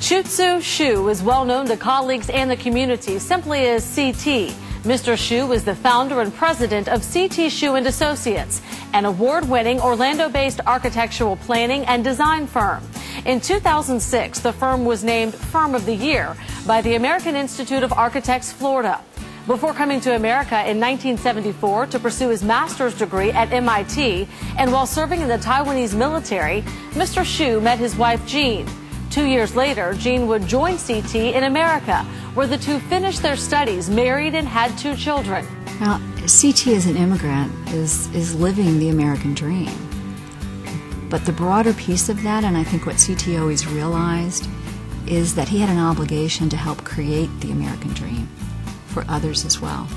Choo-Tsu Hsu is well known to colleagues and the community simply as CT. Mr. Hsu is the founder and president of CT Hsu & Associates, an award-winning Orlando-based architectural planning and design firm. In 2006, the firm was named Firm of the Year by the American Institute of Architects, Florida. Before coming to America in 1974 to pursue his master's degree at MIT, and while serving in the Taiwanese military, Mr. Hsu met his wife, Jean. 2 years later, Jean would join CT in America, where the two finished their studies, married, and had 2 children. Now, CT as an immigrant is living the American dream. But the broader piece of that, and I think what CT always realized, is that he had an obligation to help create the American dream for others as well.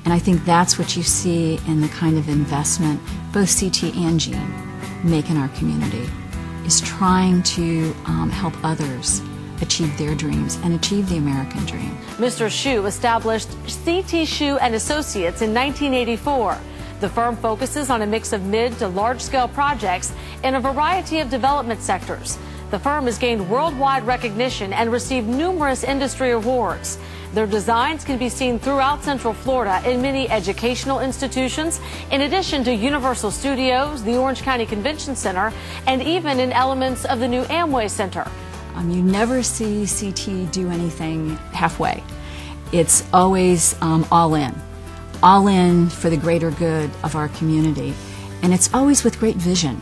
And I think that's what you see in the kind of investment both CT and Jean make in our community, is trying to help others achieve their dreams and achieve the American dream. Mr. Hsu established CT Hsu & Associates in 1984. The firm focuses on a mix of mid to large-scale projects in a variety of development sectors. The firm has gained worldwide recognition and received numerous industry awards. Their designs can be seen throughout Central Florida in many educational institutions, in addition to Universal Studios, the Orange County Convention Center, and even in elements of the new Amway Center. You never see CT do anything halfway. It's always all in for the greater good of our community. And it's always with great vision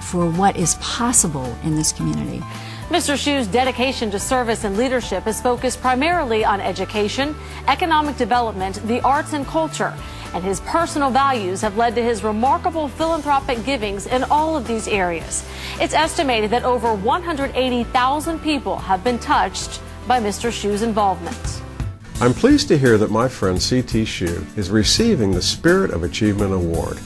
for what is possible in this community. Mr. Hsu's dedication to service and leadership is focused primarily on education, economic development, the arts, and culture. And his personal values have led to his remarkable philanthropic givings in all of these areas. It's estimated that over 180,000 people have been touched by Mr. Hsu's involvement. I'm pleased to hear that my friend CT Hsu is receiving the Spirit of Achievement Award.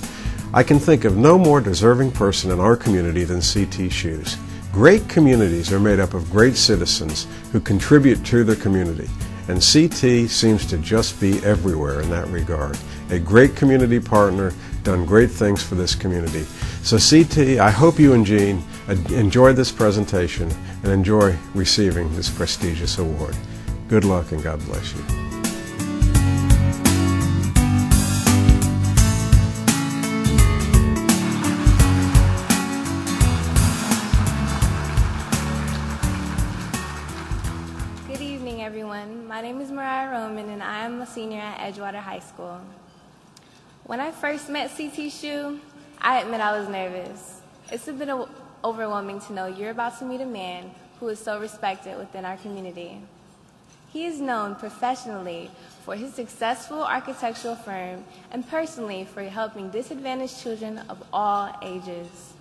I can think of no more deserving person in our community than CT Hsu's. Great communities are made up of great citizens who contribute to their community, and CT seems to just be everywhere in that regard. A great community partner, done great things for this community. So CT, I hope you and Jean enjoyed this presentation and enjoy receiving this prestigious award. Good luck and God bless you. Good evening, everyone. My name is Mariah Roman, and I am a senior at Edgewater High School. When I first met CT Hsu, I admit I was nervous. It's a bit overwhelming to know you're about to meet a man who is so respected within our community. He is known professionally for his successful architectural firm and personally for helping disadvantaged children of all ages.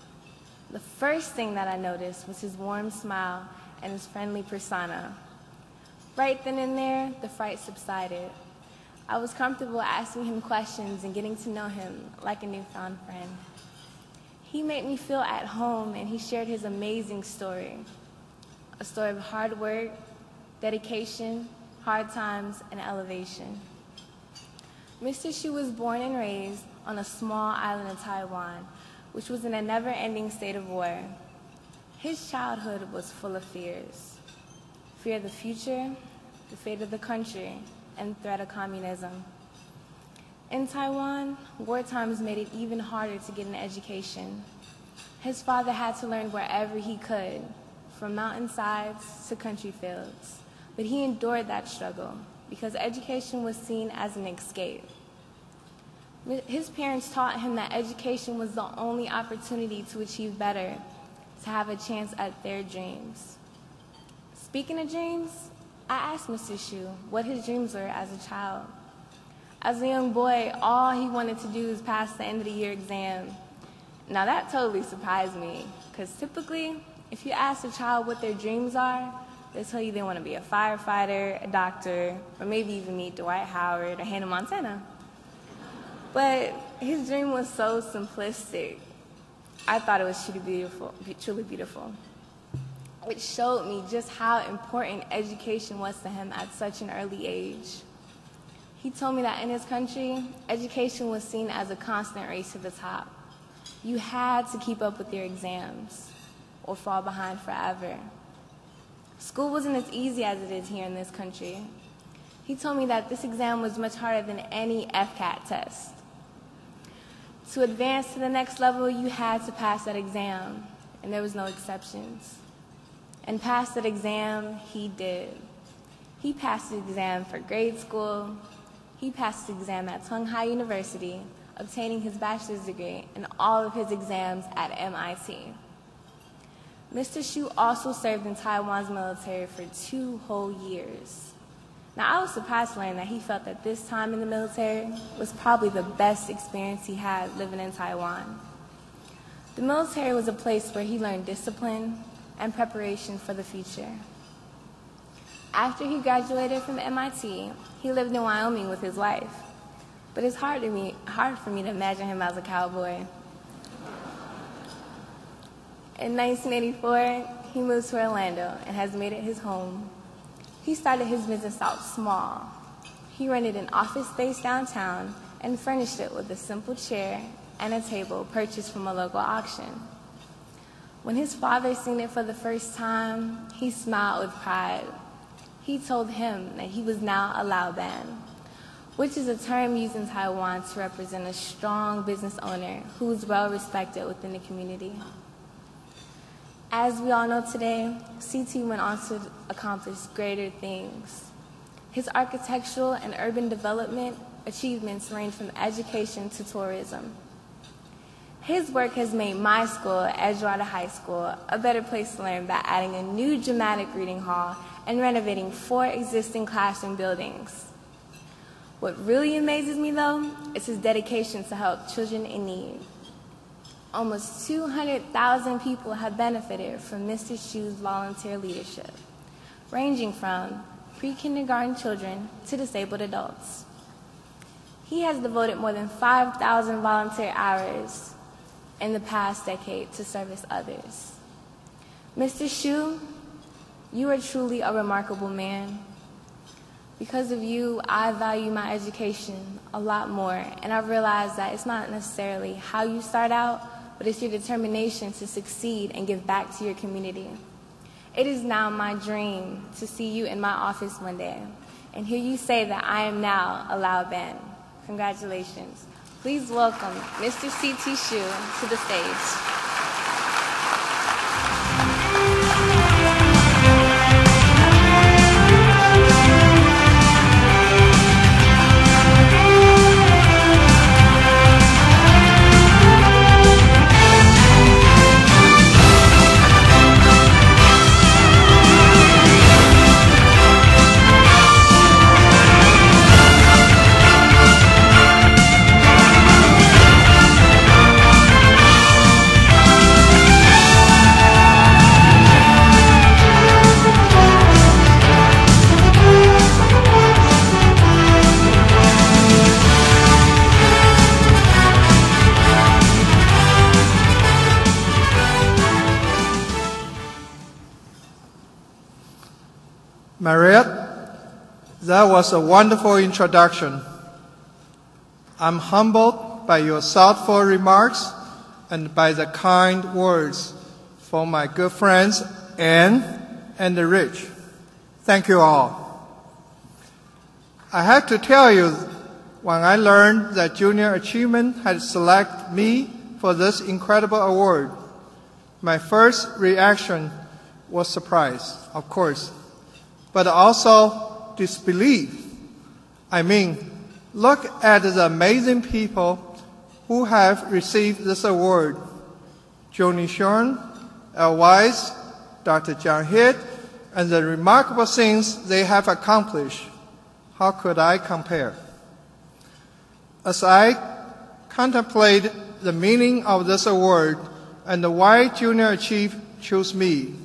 The first thing that I noticed was his warm smile and his friendly persona. Right then and there, the fright subsided. I was comfortable asking him questions and getting to know him like a newfound friend. He made me feel at home, and he shared his amazing story. A story of hard work, dedication, hard times, and elevation. Mr. Hsu was born and raised on a small island of Taiwan, which was in a never-ending state of war. His childhood was full of fears. Fear of the future, the fate of the country, and threat of communism. In Taiwan, war times made it even harder to get an education. His father had to learn wherever he could, from mountainsides to country fields. But he endured that struggle because education was seen as an escape. His parents taught him that education was the only opportunity to achieve better, to have a chance at their dreams. Speaking of dreams, I asked Mr. Hsu what his dreams were as a child. As a young boy, all he wanted to do was pass the end of the year exam. Now that totally surprised me, because typically, if you ask a child what their dreams are, they'll tell you they want to be a firefighter, a doctor, or maybe even meet Dwight Howard or Hannah Montana. But his dream was so simplistic. I thought it was truly beautiful. It showed me just how important education was to him at such an early age. He told me that in his country, education was seen as a constant race to the top. You had to keep up with your exams or fall behind forever. School wasn't as easy as it is here in this country. He told me that this exam was much harder than any FCAT test. To advance to the next level, you had to pass that exam, and there was no exceptions. And pass that exam, he did. He passed the exam for grade school. He passed the exam at Tung Hai University, obtaining his bachelor's degree and all of his exams at MIT. Mr. Hsu also served in Taiwan's military for 2 whole years. Now, I was surprised to learn that he felt that this time in the military was probably the best experience he had living in Taiwan. The military was a place where he learned discipline and preparation for the future. After he graduated from MIT, he lived in Wyoming with his wife. But it's hard for me to imagine him as a cowboy. In 1984, he moved to Orlando and has made it his home. He started his business out small. He rented an office space downtown and furnished it with a simple chair and a table purchased from a local auction. When his father seen it for the first time, he smiled with pride. He told him that he was now a Lao Ban, which is a term used in Taiwan to represent a strong business owner who is well respected within the community. As we all know today, CT went on to accomplish greater things. His architectural and urban development achievements range from education to tourism. His work has made my school, Edgewater High School, a better place to learn by adding a new dramatic reading hall and renovating 4 existing classroom buildings. What really amazes me, though, is his dedication to help children in need. Almost 200,000 people have benefited from Mr. Hsu's volunteer leadership, ranging from pre-kindergarten children to disabled adults. He has devoted more than 5,000 volunteer hours in the past decade to service others. Mr. Hsu, you are truly a remarkable man. Because of you, I value my education a lot more, and I've realized that it's not necessarily how you start out, but it's your determination to succeed and give back to your community. It is now my dream to see you in my office one day and hear you say that I am now a Lao Ban. Congratulations. Please welcome Mr. C.T. Hsu to the stage. Mariette, that was a wonderful introduction. I'm humbled by your thoughtful remarks and by the kind words from my good friends Anne and Rich. Thank you all. I have to tell you, when I learned that Junior Achievement had selected me for this incredible award, my first reaction was surprise, of course, but also disbelief. I mean, look at the amazing people who have received this award. Joni Shorn, Al Weiss, Dr. John Hitt, and the remarkable things they have accomplished. How could I compare? As I contemplate the meaning of this award and why Junior Achieve chose me,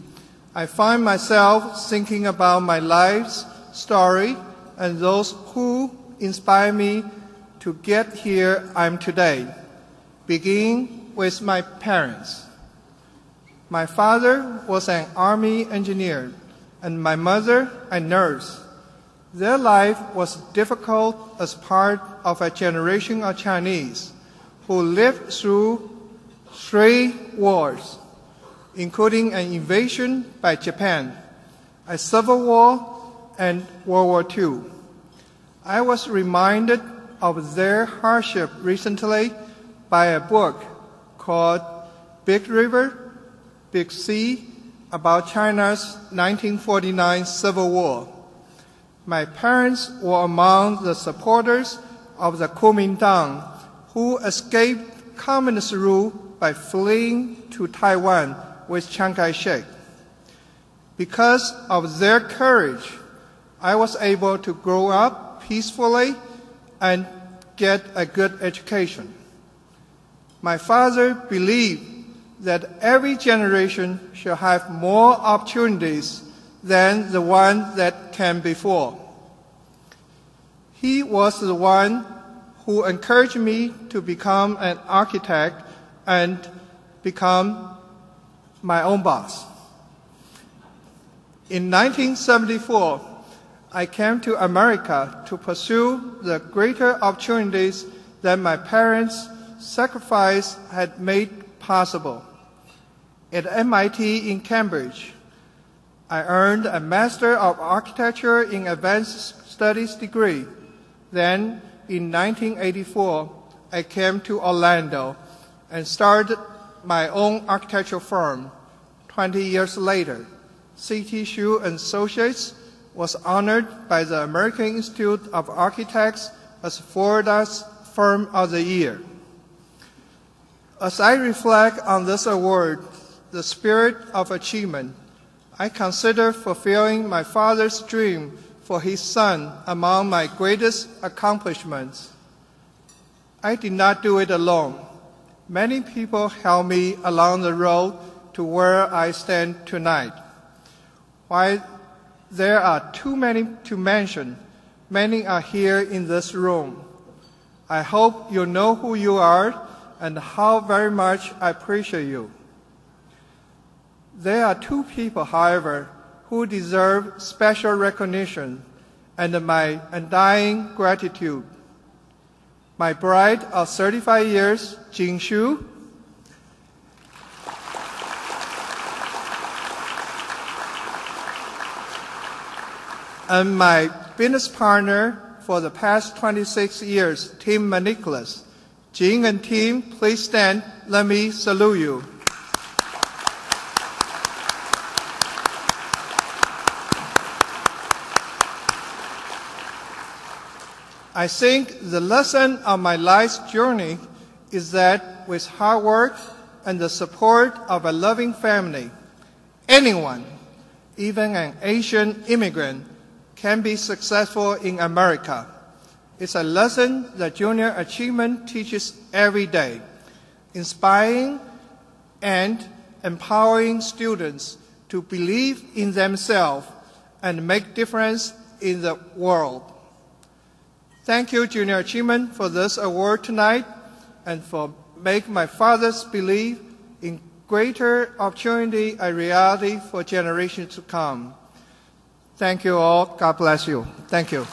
I find myself thinking about my life's story and those who inspire me to get here I am today, beginning with my parents. My father was an Army engineer, and my mother a nurse. Their life was difficult as part of a generation of Chinese who lived through 3 wars, including an invasion by Japan, a Civil War, and World War II. I was reminded of their hardship recently by a book called Big River, Big Sea, about China's 1949 Civil War. My parents were among the supporters of the Kuomintang, who escaped communist rule by fleeing to Taiwan with Chiang Kai-shek. Because of their courage, I was able to grow up peacefully and get a good education. My father believed that every generation should have more opportunities than the one that came before. He was the one who encouraged me to become an architect and become my own boss. In 1974, I came to America to pursue the greater opportunities that my parents' sacrifice had made possible. At MIT in Cambridge, I earned a Master of Architecture in Advanced Studies degree. Then, in 1984, I came to Orlando and started my own architectural firm. 20 years later, C.T. Hsu & Associates was honored by the American Institute of Architects as Florida's Firm of the Year. As I reflect on this award, the spirit of achievement, I consider fulfilling my father's dream for his son among my greatest accomplishments. I did not do it alone. Many people helped me along the road to where I stand tonight. While there are too many to mention, many are here in this room. I hope you know who you are and how very much I appreciate you. There are two people, however, who deserve special recognition and my undying gratitude. My bride of 35 years, Jing Hsu, and my business partner for the past 26 years, Tim Nicholas. Jing and Tim, please stand. Let me salute you. I think the lesson of my life's journey is that with hard work and the support of a loving family, anyone, even an Asian immigrant, can be successful in America. It's a lesson that Junior Achievement teaches every day, inspiring and empowering students to believe in themselves and make difference in the world. Thank you, Junior Achievement, for this award tonight and for making my father's belief in greater opportunity a reality for generations to come. Thank you all. God bless you. Thank you.